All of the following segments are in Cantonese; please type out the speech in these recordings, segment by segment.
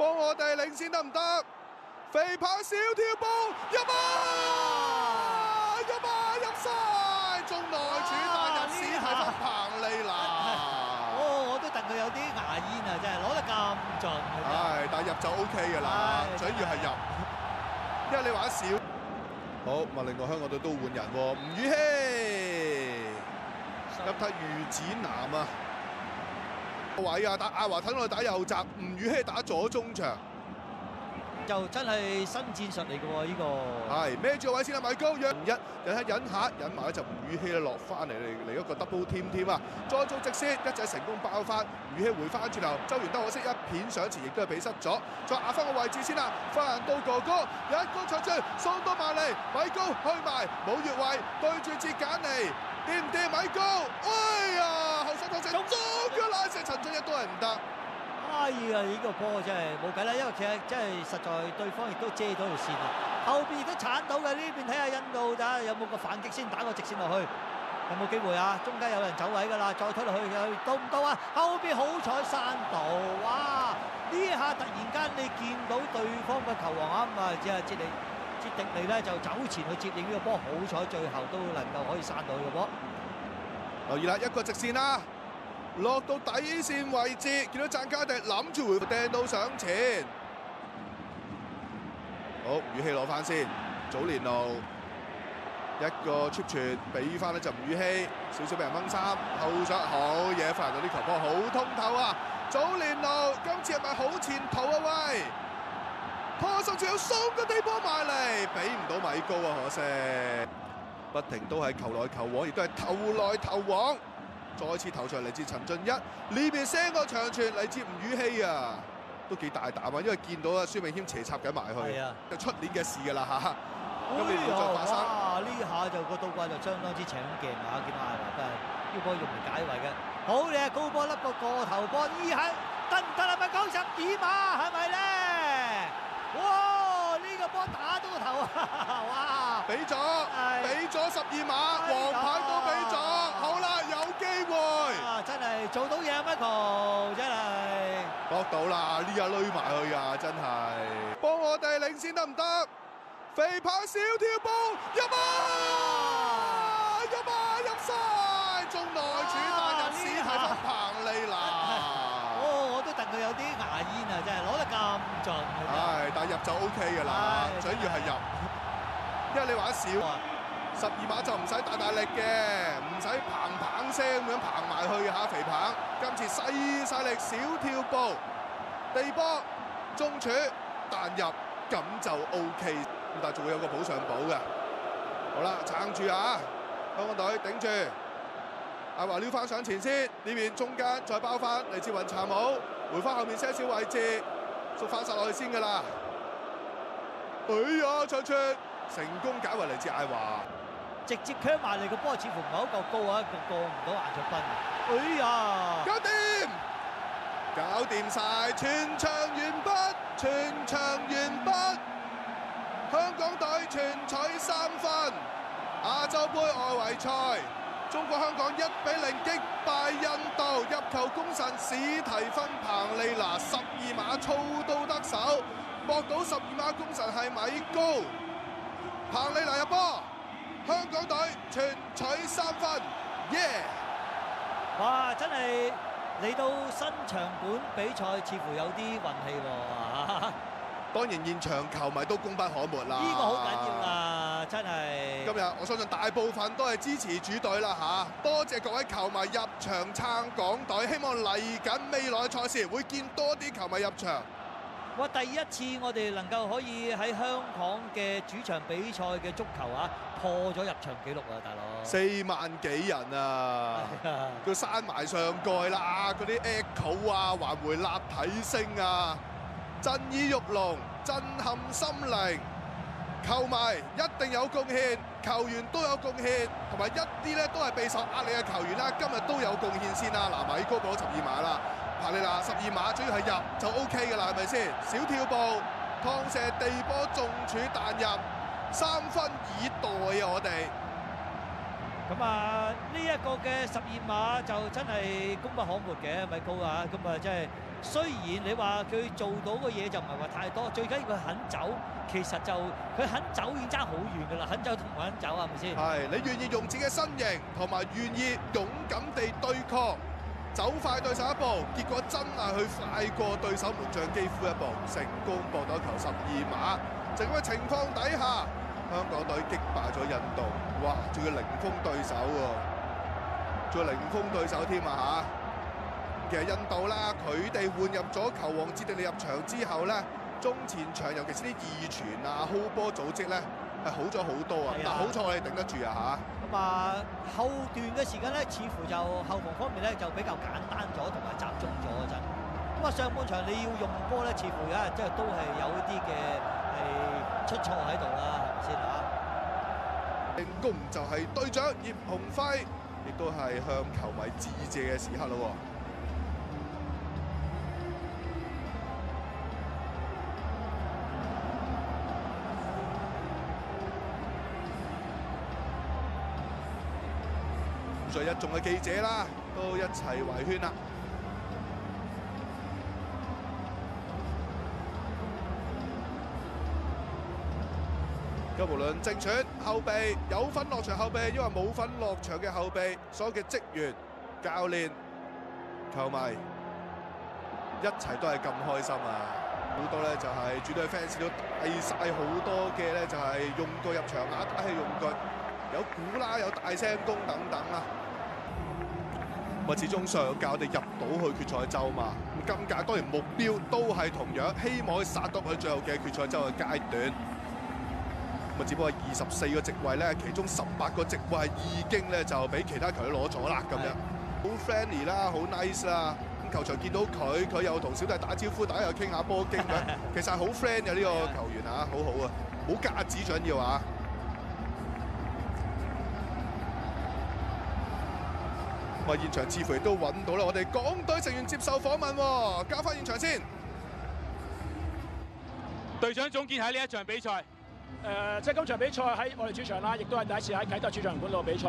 幫我哋領先得唔得？肥跑小跳步入啊！入晒！中內柱彈入史提芬彭利拿。我都戥佢有啲牙煙啊！真係攞得咁盡。係，但係入就 O K 㗎啦，最緊要係入，因為你玩少。好，咁啊，另外香港隊都換人喎，吳宇希入替余子南啊，位啊，打阿華騰落去打右閘，吳宇希打左中場。就真係新戰術嚟嘅喎，呢個係孭住個位先啦，米高約忍下忍埋咧就吳宇希咧落翻嚟一個 double team 添啊！再做直線一隻成功爆發，吳宇希回翻轉頭，周元德可惜一片上前亦都係俾失咗，再壓翻個位置先啦，翻到哥哥有一個長傳送到埋嚟，米高去埋冇越位對住捷簡尼，掂唔掂米高？哎呀後手拖射中腳拉射陳俊一都係唔得。哎呀！呢個波真係冇計啦，因為其實真係實在對方亦都遮到條線啊，後邊亦都鏟到嘅。呢邊睇下印度睇下有冇個反擊先，打個直線落去，有冇機會啊？中間有人走位㗎啦，再推落去到唔到啊？後邊好彩閂到，哇！呢一下突然間你見到對方嘅球王啊，咁啊只係捷迪尼咧就走前去接應呢個波，好彩最後都能夠可以閂到呢個波。留意啦，一個直線啦。落到底線位置，見到贊加迪諗住回掟到上前，好宇希攞翻先，祖連奴一個 chip 傳俾翻咧就吳宇希，少少俾人掹衫，後上好嘢，發到啲球波好通透啊！祖連奴今次係咪好前途啊？喂，拖手仲有送個地波埋嚟，俾唔到米高啊，可惜，不停都係球來球往，亦都係投來投往。再次頭場嚟自陳俊一，呢邊 send 個長傳嚟自吳宇希啊，都幾大膽啊！因為見到啊孫明謙斜插緊埋去，就出年嘅事㗎啦嚇。咁你唔再發生。哇！呢下就個倒掛就相當之搶鏡啊！見到艾華真係呢波用嚟解圍嘅，好嘢高波甩個過頭波，呢下得唔得啊？咪92碼係咪咧？哇！呢個波打到個頭啊！哇！俾咗12碼，黃牌都俾咗，好啦，有機會。真係做到嘢啊 Michael， 真係搏到啦，呢下攏埋去啊，真係。幫我哋領先得唔得？肥跑小跳步入啊！入晒！中內柱彈入史提芬彭利拿。我都戥佢有啲牙煙啊，真係攞得咁盡。係，但係入就 O K 㗎啦，最緊要係入，因為你玩少，12碼就唔使大力嘅，唔使砰聲咁樣砰埋去嚇肥棒。今次細力小跳步，地波中柱彈入，咁就 O K。咁但係仲會有個補上補嘅。好啦，撐住啊！香港隊頂住。阿華撩翻上前先，呢邊中間再包翻嚟自雲查姆，回翻後面些少位置，縮翻晒落去先㗎啦。哎呀，長傳成功解圍嚟自艾華，直接搶埋嚟個波，似乎唔係好夠高啊，過唔到顏卓斌。哎呀，搞掂晒，全場完畢，全場完畢。香港隊全取3分，亞洲杯外圍賽。中國香港1-0擊敗印度，入球功臣史提芬彭利拿12碼操刀得手，搏到12碼功臣係米高，彭利拿入波，香港隊全取3分，耶！哇！真係嚟到新場館比賽，似乎有啲運氣喎。當然現場球迷都功不可沒啦，呢個好緊要啦，真係。今日我相信大部分都係支持主隊啦嚇，多謝各位球迷入場撐港隊，希望嚟緊未來賽事會見多啲球迷入場。哇！第一次我哋能夠可以喺香港嘅主場比賽嘅足球啊，破咗入場紀錄啊，大佬！4萬幾人啊！佢閂埋上蓋啦，嗰啲 echo 啊，環迴立體聲啊！震耳欲聾，震撼心靈。球迷一定有貢獻，球員都有貢獻，同埋一啲咧都係備受壓力嘅球員啦，今日都有貢獻先啦。嗱，米高補12碼啦，彭利拿12碼，主要係入就 OK 㗎啦，係咪先？小跳步、趟射、地波中柱彈入，3分以待啊！我哋咁啊，呢一個嘅12碼就真係功不可沒嘅，米高啊！咁啊，即係雖然你話佢做到嘅嘢就唔係話太多，最緊要佢肯走。其實就佢肯走已經爭好遠㗎啦，肯走同唔肯走係咪先？係你願意用自己嘅身形同埋願意勇敢地對抗，走快對手一步，結果真係去快過對手門將幾乎一步，成功博到球12碼。就咁嘅情況底下，香港隊擊敗咗印度，哇！仲要零封對手喎，仲要零封對手添啊嚇！其實印度啦，佢哋換入咗球王哲迪利入場之後咧，中前場尤其是啲二傳啊、hold 波組織咧係好咗好多啊！但好彩我哋頂得住啊嚇！咁啊，後段嘅時間咧，似乎就後防方面咧就比較簡單咗同埋集中咗嗰陣。咁啊，上半場你要用波咧，似乎而家即係都係有一啲嘅係出錯喺度啦，係咪先嚇？進攻就係隊長葉鴻輝，亦都係向球迷致謝嘅時刻咯喎！在一眾嘅記者啦，都一齊圍圈啦。咁無論正選後備有份落場後備，因為冇份落場嘅後備，所有嘅職員、教練、球迷一齊都係咁開心啊！好多咧就係主隊 fans 都帶晒好多嘅咧，就係用具入場啊，打氣用具，有鼓啦，有大聲公等等啦。始終上屆我哋入到去決賽周嘛，咁今屆當然目標都係同樣，希望可以殺到去最後嘅決賽周嘅階段。咁只不過24個席位咧，其中18個席位已經咧就俾其他球隊攞咗啦，咁樣好 friendly 啦，好 nice 啦。咁球場見到佢，佢又同小弟打招呼，大家又傾下波經咁，其實係好 friend 嘅呢個球員啊，好好啊，冇架子最緊要啊！咁現場似乎亦都揾到啦，我哋港隊成員接受訪問喎，交翻現場先。隊長總結喺呢一場比賽。即係今場比賽喺我哋主場啦，亦都係第一次喺啟德主場館度比賽。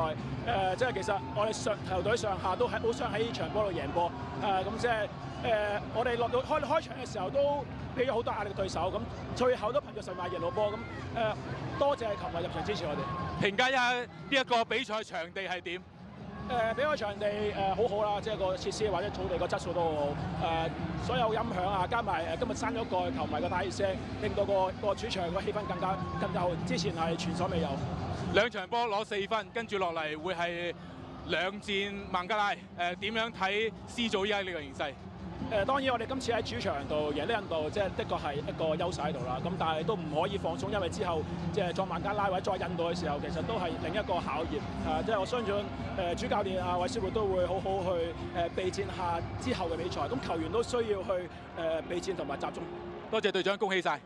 即係其實我哋球隊上下都係好想喺呢場波度贏波。咁即係我哋落到開場嘅時候都俾咗好多壓力嘅對手，咁最後都憑住10碼贏到波。咁多謝球迷入場支持我哋。評價一下呢一個比賽場地係點？比賽場地好好啦，即係個設施或者草地個質素都好好。所有音響啊，加埋今日閂咗個球迷嘅大熱聲，令到個主場個氣氛更加好。之前係前所未有。兩場波攞4分，跟住落嚟會係兩戰孟加拉。點樣睇 C 組依家呢個形勢？當然我哋今次喺主場度贏呢印度，即係的確係一個優勢喺度啦。咁但係都唔可以放鬆，因為之後即係再孟加拉或者再印度嘅時候，其實都係另一個考驗。即係我相信主教練韋斯活都會好好去備戰下之後嘅比賽。咁球員都需要去備戰同埋集中。多謝隊長，恭喜晒！